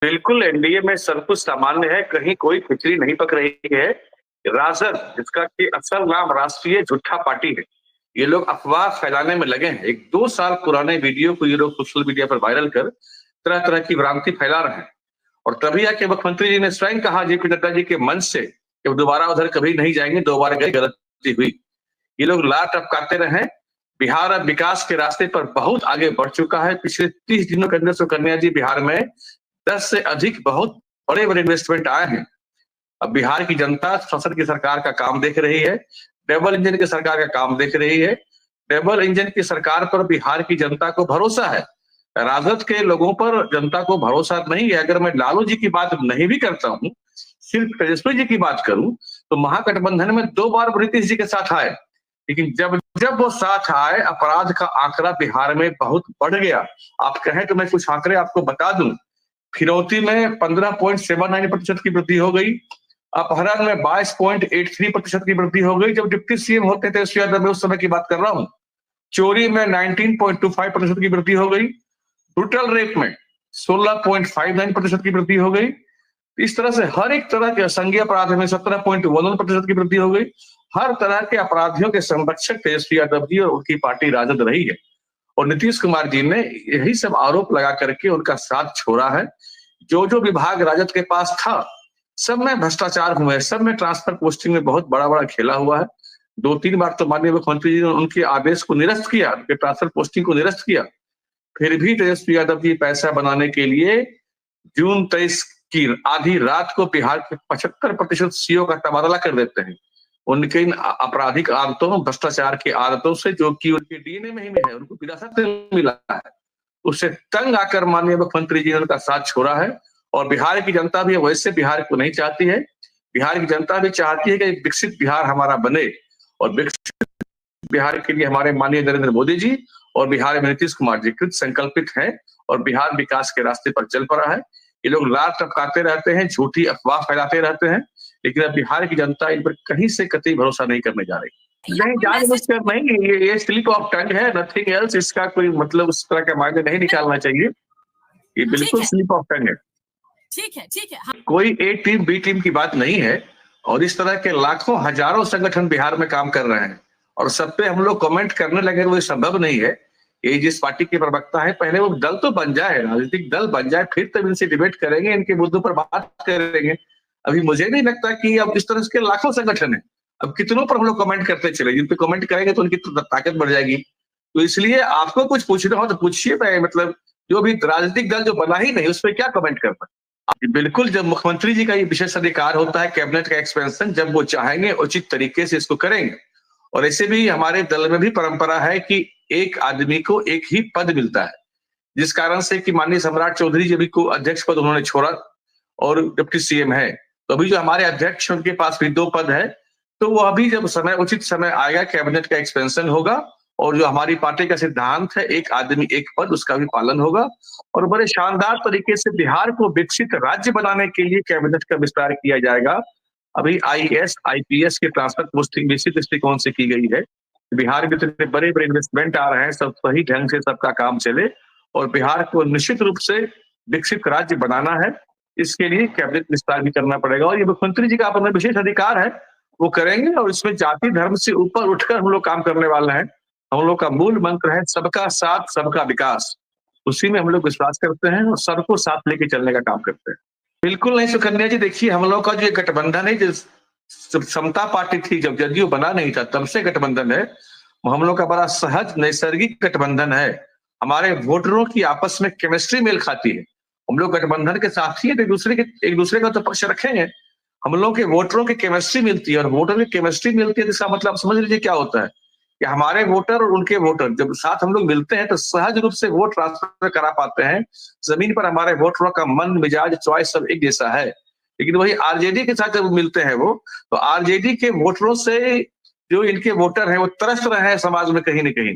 बिल्कुल, एनडीए में सब कुछ सामान्य है, कहीं कोई खिचड़ी नहीं पक रही है। राजद, जिसका कि असल नाम राष्ट्रीय झूठा पार्टी है, ये लोग अफ़वाह फैलाने में लगे हैं। 1-2 साल पुराने वीडियो को ये लोग सोशल मीडिया पर वायरल कर तरह-तरह की भ्रांति फैला रहे हैं। और तभी आके मुख्यमंत्री जी ने स्वयं कहा जेपी नड्डा जी के मंच से कि वो दोबारा उधर कभी नहीं जाएंगे, 2 बार गए, गलती हुई। ये लोग लार टपकाते रहे। बिहार अब विकास के रास्ते पर बहुत आगे बढ़ चुका है। पिछले 30 दिनों के अंदर सुकन्या जी बिहार में 10 से अधिक बहुत बड़े-बड़े इन्वेस्टमेंट आए हैं। अब बिहार की जनता शासन की सरकार का काम देख रही है, डबल इंजन की सरकार का काम देख रही है। डबल इंजन की सरकार पर बिहार की जनता को भरोसा है। राजद के लोगों पर जनता को भरोसा नहीं है। अगर मैं लालू जी की बात नहीं भी करता हूँ, सिर्फ तेजस्वी जी की बात करूं, तो महागठबंधन में 2 बार नीतीश जी के साथ आए। लेकिन जब जब वो साथ आए, अपराध का आंकड़ा बिहार में बहुत बढ़ गया। आप कहें तो मैं कुछ आंकड़े आपको बता दूं। फिरौती में 15.79% की वृद्धि हो गई। अपहरण में 22.83% की वृद्धि हो गई। जब डिप्टी सीएम होते थे तेजस्वी यादव, मैं उस समय की बात कर रहा हूँ। चोरी में 19.25% की वृद्धि हो गई। ब्रूटल रेप में 16.59% की वृद्धि हो गई। इस तरह से हर एक तरह के असंज्ञेय अपराध में 17.11% की वृद्धि हो गई। हर तरह के अपराधियों के संरक्षक तेजस्वी यादव जी और उनकी पार्टी राजद रही है। और नीतीश कुमार जी ने यही सब आरोप लगा करके उनका साथ छोड़ा है। जो जो विभाग राजद के पास था, सब में भ्रष्टाचार हुए, सब में ट्रांसफर पोस्टिंग में बहुत बड़ा-बड़ा खेला हुआ है। 2-3 बार तो माननीय मुख्यमंत्री जी ने उनके आदेश को निरस्त किया, उनके ट्रांसफर पोस्टिंग को निरस्त किया। फिर भी तेजस्वी यादव जी पैसा बनाने के लिए जून 23 की आधी रात को बिहार के 75% सीओ का तबादला कर देते हैं। उनके इन आपराधिक आदतों, भ्रष्टाचार की आदतों से, जो कि उनके डीएनए में ही है, उनको विरासत में मिला है। उससे तंग आकर माननीय मुख्यमंत्री जी ने उनका साथ छोड़ा है। और बिहार की जनता भी वैसे बिहार को नहीं चाहती है। बिहार की जनता भी चाहती है कि एक विकसित बिहार हमारा बने। और विकसित बिहार के लिए हमारे माननीय नरेंद्र मोदी जी और बिहार में नीतीश कुमार जी कृत संकल्पित हैं और बिहार विकास के रास्ते पर चल पड़ा है। ये लोग लार टपकाते रहते हैं, झूठी अफवाह फैलाते रहते हैं, लेकिन अब बिहार की जनता इन पर कहीं से कतई भरोसा नहीं करने जा रही। नहीं, जानबूझकर नहीं, ये स्लिप ऑफ टंग है, नथिंग एल्स। इसका कोई मतलब उस तरह का मायने नहीं निकालना चाहिए। ये बिल्कुल स्लिप ऑफ टंग है। ठीक है। कोई ए टीम बी टीम की बात नहीं है। और इस तरह के लाखों हजारों संगठन बिहार में काम कर रहे हैं और सब पे हम लोग कमेंट करने लगे, वो संभव नहीं है। ये जिस पार्टी के प्रवक्ता है, पहले वो दल तो बन जाए, राजनीतिक दल बन जाए, फिर तब इनसे डिबेट करेंगे, इनके मुद्दों पर बात करेंगे। अभी मुझे नहीं लगता कि अब इस तरह के लाखों संगठन है, अब कितनों पर हम लोग कमेंट करते चले, जिन पे कमेंट करेंगे तो उनकी ताकत बढ़ जाएगी। तो इसलिए आपको कुछ पूछना हो तो पूछिए। मैं मतलब जो भी राजनीतिक दल जो बना ही नहीं, उस पर क्या कमेंट कर पाए। बिल्कुल, जब मुख्यमंत्री जी का ये विशेष अधिकार होता है कैबिनेट का एक्सपेंशन, जब वो चाहेंगे उचित तरीके से इसको करेंगे। और ऐसे भी हमारे दल में भी परंपरा है कि एक आदमी को एक ही पद मिलता है, जिस कारण से कि माननीय सम्राट चौधरी जी भी को अध्यक्ष पद उन्होंने छोड़ा और डिप्टी सीएम है। तो अभी जो हमारे अध्यक्ष, उनके पास भी 2 पद है। तो वो अभी जब समय उचित समय आएगा, कैबिनेट का एक्सपेंशन होगा और जो हमारी पार्टी का सिद्धांत है एक आदमी एक पद, उसका भी पालन होगा। और बड़े शानदार तरीके से बिहार को विकसित राज्य बनाने के लिए कैबिनेट का विस्तार किया जाएगा। अभी आईएएस, आईपीएस के ट्रांसफर पोस्टिंग निश्चित दृष्टिकोण से की गई है। बिहार में इतने बड़े-बड़े इन्वेस्टमेंट आ रहे हैं, सब सही ढंग से सबका काम चले और बिहार को निश्चित रूप से विकसित राज्य बनाना है। इसके लिए कैबिनेट विस्तार भी करना पड़ेगा और ये मुख्यमंत्री जी का अपना विशेष अधिकार है, वो करेंगे। और इसमें जाति धर्म से ऊपर उठकर हम लोग काम करने वाले हैं। हम लोग का मूल मंत्र है सबका साथ, सबका विकास। उसी में हम लोग विश्वास करते हैं और सबको साथ लेके चलने का काम करते हैं। बिल्कुल नहीं सुकन्या जी, देखिए हम लोग का जो गठबंधन है, जो समता पार्टी थी, जब जदयू बना नहीं था तब से गठबंधन है। हम लोग का बड़ा सहज नैसर्गिक गठबंधन है। हमारे वोटरों की आपस में केमिस्ट्री मेल खाती है। हम लोग गठबंधन के साथी हैं, एक दूसरे का तो पक्ष रखेंगे। हम लोग के वोटरों की केमिस्ट्री मिलती है और वोटर की केमिस्ट्री मिलती है, इसका मतलब समझ लीजिए क्या होता है कि हमारे वोटर और उनके वोटर जब साथ हम लोग मिलते हैं तो सहज रूप से वोट ट्रांसफर करा पाते हैं। जमीन पर हमारे वोटरों का मन, मिजाज, चॉइस सब एक जैसा है। लेकिन वही आरजेडी के साथ जब मिलते हैं वो, तो आरजेडी के वोटरों से जो इनके वोटर हैं वो तरस रहे हैं समाज में कहीं न कहीं,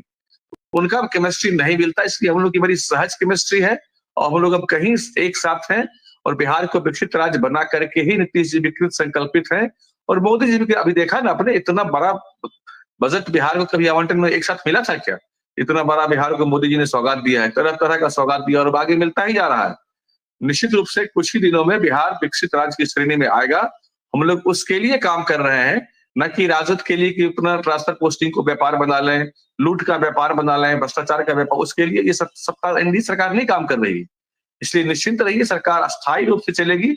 उनका केमिस्ट्री नहीं मिलता। इसलिए हम लोग की बड़ी सहज केमिस्ट्री है और हम लोग अब कहीं एक साथ हैं और बिहार को विकसित राज्य बना करके ही नीतीश जी विकृत संकल्पित हैं। और मोदी जी भी अभी देखा ना, अपने इतना बड़ा बजट बिहार को कभी आवंटन में एक साथ मिला था क्या? इतना बड़ा बिहार को मोदी जी ने सौगात दिया है, तरह-तरह का सौगात दिया और अब आगे मिलता ही जा रहा है। निश्चित रूप से कुछ ही दिनों में बिहार विकसित राज्य की श्रेणी में आएगा। हम लोग उसके लिए काम कर रहे हैं, न कि राजद के लिए कि अपना ट्रांसफर पोस्टिंग को व्यापार बना लें, लूट का व्यापार बना लें, भ्रष्टाचार का व्यापार। उसके लिए ये सत्ता एनडीए सरकार नहीं काम कर रही है। इसलिए निश्चिंत रहिए, सरकार अस्थायी रूप से चलेगी।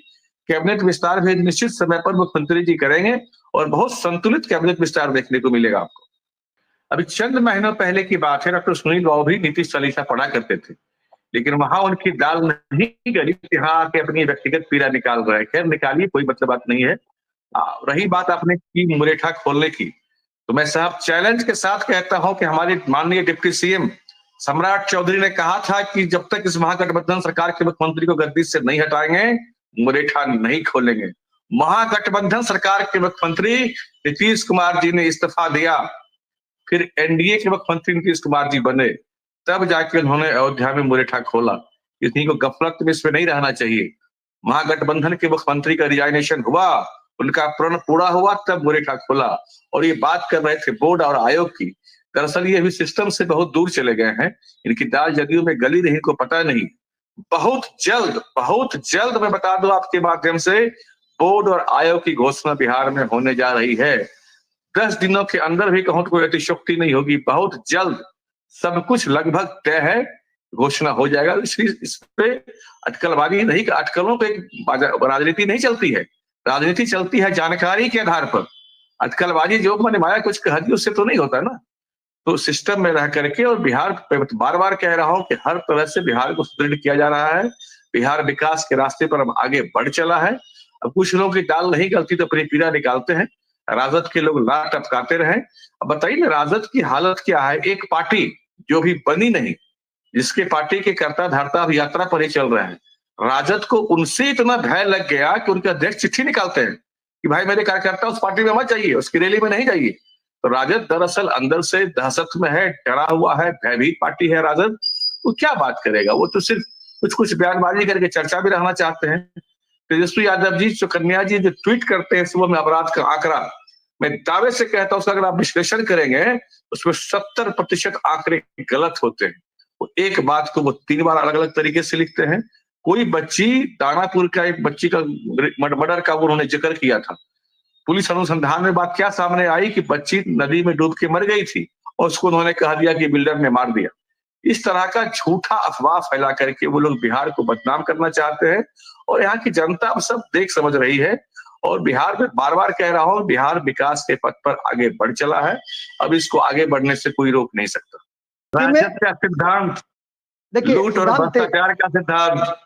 कैबिनेट विस्तार भी निश्चित समय पर मुख्यमंत्री जी करेंगे और बहुत संतुलित कैबिनेट विस्तार देखने को मिलेगा आपको। अभी चंद महीनों पहले की बात है, डॉक्टर सुनील बाबू भी नीतीश चालीसा पढ़ा करते थे, लेकिन वहां उनकी दाल नहीं गली, यहाँ आके अपनी व्यक्तिगत पीड़ा निकाल रहे हैं। खैर निकालिए, कोई मतलब बात नहीं है। रही बात आपने की मुरेठा खोलने की, तो मैं साहब चैलेंज के साथ कहता हूं कि हमारे माननीय डिप्टी सीएम सम्राट चौधरी ने कहा था कि जब तक इस महागठबंधन सरकार के मुख्यमंत्री को गद्दी से नहीं हटाएंगे, मुरेठा नहीं खोलेंगे। महागठबंधन सरकार के मुख्यमंत्री नीतीश कुमार जी ने इस्तीफा दिया, फिर एनडीए के मुख्यमंत्री नीतीश कुमार जी बने, तब जाके उन्होंने अयोध्या में मुरेठा खोला। किसी को गफलत में इसमें नहीं रहना चाहिए। महागठबंधन के मुख्यमंत्री का रिजाइनेशन हुआ, उनका प्रण पूरा हुआ, तब मुरेठा खोला। और ये बात कर रहे थे बोर्ड और आयोग की। दरअसल ये अभी सिस्टम से बहुत दूर चले गए हैं। इनकी दाल जदयू में गली रही, को पता नहीं। बहुत जल्द मैं बता दूं आपके माध्यम से, बोर्ड और आयोग की घोषणा बिहार में होने जा रही है। 10 दिनों के अंदर भी कहूं तो कोई अतिशयोक्ति नहीं होगी। बहुत जल्द सब कुछ लगभग तय है, घोषणा हो जाएगा। इसलिए इस पे अटकलबाजी नहीं, अटकलों पे राजनीति नहीं चलती है। राजनीति चलती है जानकारी के आधार पर। अटकलबाजी जो मैंने माया कुछ कह दी उससे तो नहीं होता ना। तो सिस्टम में रह करके, और बिहार बार बार कह रहा हूं कि हर तरह से बिहार को सुदृढ़ किया जा रहा है। बिहार विकास के रास्ते पर अब आगे बढ़ चला है। अब कुछ लोगों की दाल नहीं गलती तो अपनी पीड़ा निकालते हैं, राजद के लोग लात टपकाते रहे। अब बताइए ना, राजद की हालत क्या है। एक पार्टी जो भी बनी नहीं, जिसके पार्टी के कर्ता धर्ता अब यात्रा पर ही चल रहे हैं, राजद को उनसे इतना भय लग गया कि उनके अध्यक्ष चिट्ठी निकालते हैं कि भाई मेरे कार्यकर्ता उस पार्टी में मत जाइए, उसकी रैली में नहीं जाइए। तो राजद दरअसल अंदर से दहशत में है, डरा हुआ है, भयभीत पार्टी है राजद। वो क्या बात करेगा, वो तो सिर्फ कुछ बयानबाजी करके चर्चा भी रहना चाहते हैं। तेजस्वी यादव जी, कन्या जी जो ट्वीट करते हैं सुबह में अपराध का आंकड़ा, मैं दावे से कहता हूं उसका अगर आप विश्लेषण करेंगे उसमें 70% आंकड़े गलत होते हैं। वो एक बात को वो 3 बार अलग अलग तरीके से लिखते हैं। कोई बच्ची, दानापुर का एक बच्ची का मर्डर का उन्होंने जिक्र किया था। पुलिस अनुसंधान में बात क्या सामने आई कि बच्ची नदी में डूब के मर गई थी और उसको उन्होंने कहा दिया कि बिल्डर ने मार दिया। इस तरह का झूठा अफवाह फैला करके वो लोग बिहार को बदनाम करना चाहते हैं, और यहाँ की जनता अब सब देख समझ रही है। और बिहार में बार बार कह रहा हूं, बिहार विकास के पथ पर आगे बढ़ चला है। अब इसको आगे बढ़ने से कोई रोक नहीं सकता। राजद का सिद्धांत, देखिए, लूट और भ्रष्टाचार का सिद्धांत,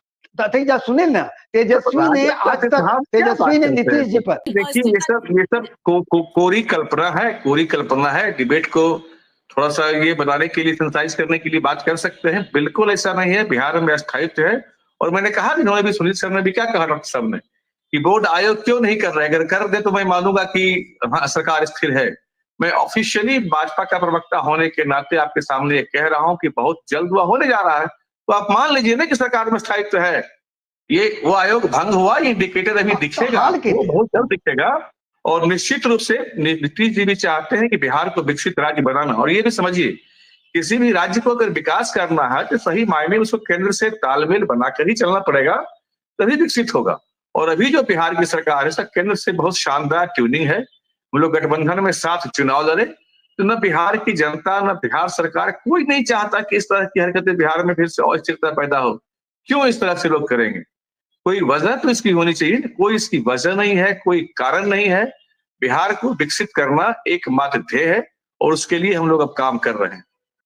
सुने ना, तेजस्वी ने आज तक, तेजस्वी ने नीतीश जी पर, देखिए ये सब कोरी कल्पना है। डिबेट को थोड़ा सा ये बनाने के लिए, सेंसाइज करने के लिए बात कर सकते हैं। बिल्कुल ऐसा नहीं है। बिहार में अस्थायित्व है। और मैंने कहा, इन्होंने भी, सुनील सर ने भी क्या कहा डॉक्टर साहब ने, कि बोर्ड आयोग क्यों नहीं कर रहे। अगर कर दे तो मैं मानूंगा कि हाँ सरकार स्थिर है। मैं ऑफिशियली भाजपा का प्रवक्ता होने के नाते आपके सामने ये कह रहा हूं कि बहुत जल्द वह होने जा रहा है। तो आप मान लीजिए ना कि सरकार में स्थायित्व है। ये वो आयोग भंग हुआ, ये इंडिकेटर अभी दिखेगा, वो बहुत जल्द दिखेगा। और निश्चित रूप से नीतीश जी भी चाहते हैं कि बिहार को विकसित राज्य बनाना। और ये भी समझिए, किसी भी राज्य को अगर विकास करना है तो सही मायने में उसको केंद्र से तालमेल बनाकर ही चलना पड़ेगा, तभी विकसित होगा। और अभी जो बिहार की सरकार है, सब केंद्र से बहुत शानदार ट्यूनिंग है। हम लोग गठबंधन में साथ चुनाव लड़े, तो न बिहार की जनता न बिहार सरकार कोई नहीं चाहता कि इस तरह की हरकतें बिहार में फिर से अस्थिरता पैदा हो। क्यों इस तरह से लोग करेंगे? कोई वजह तो इसकी होनी चाहिए। कोई इसकी वजह नहीं है, कोई कारण नहीं है। बिहार को विकसित करना एकमात्र ध्येय है और उसके लिए हम लोग अब काम कर रहे हैं।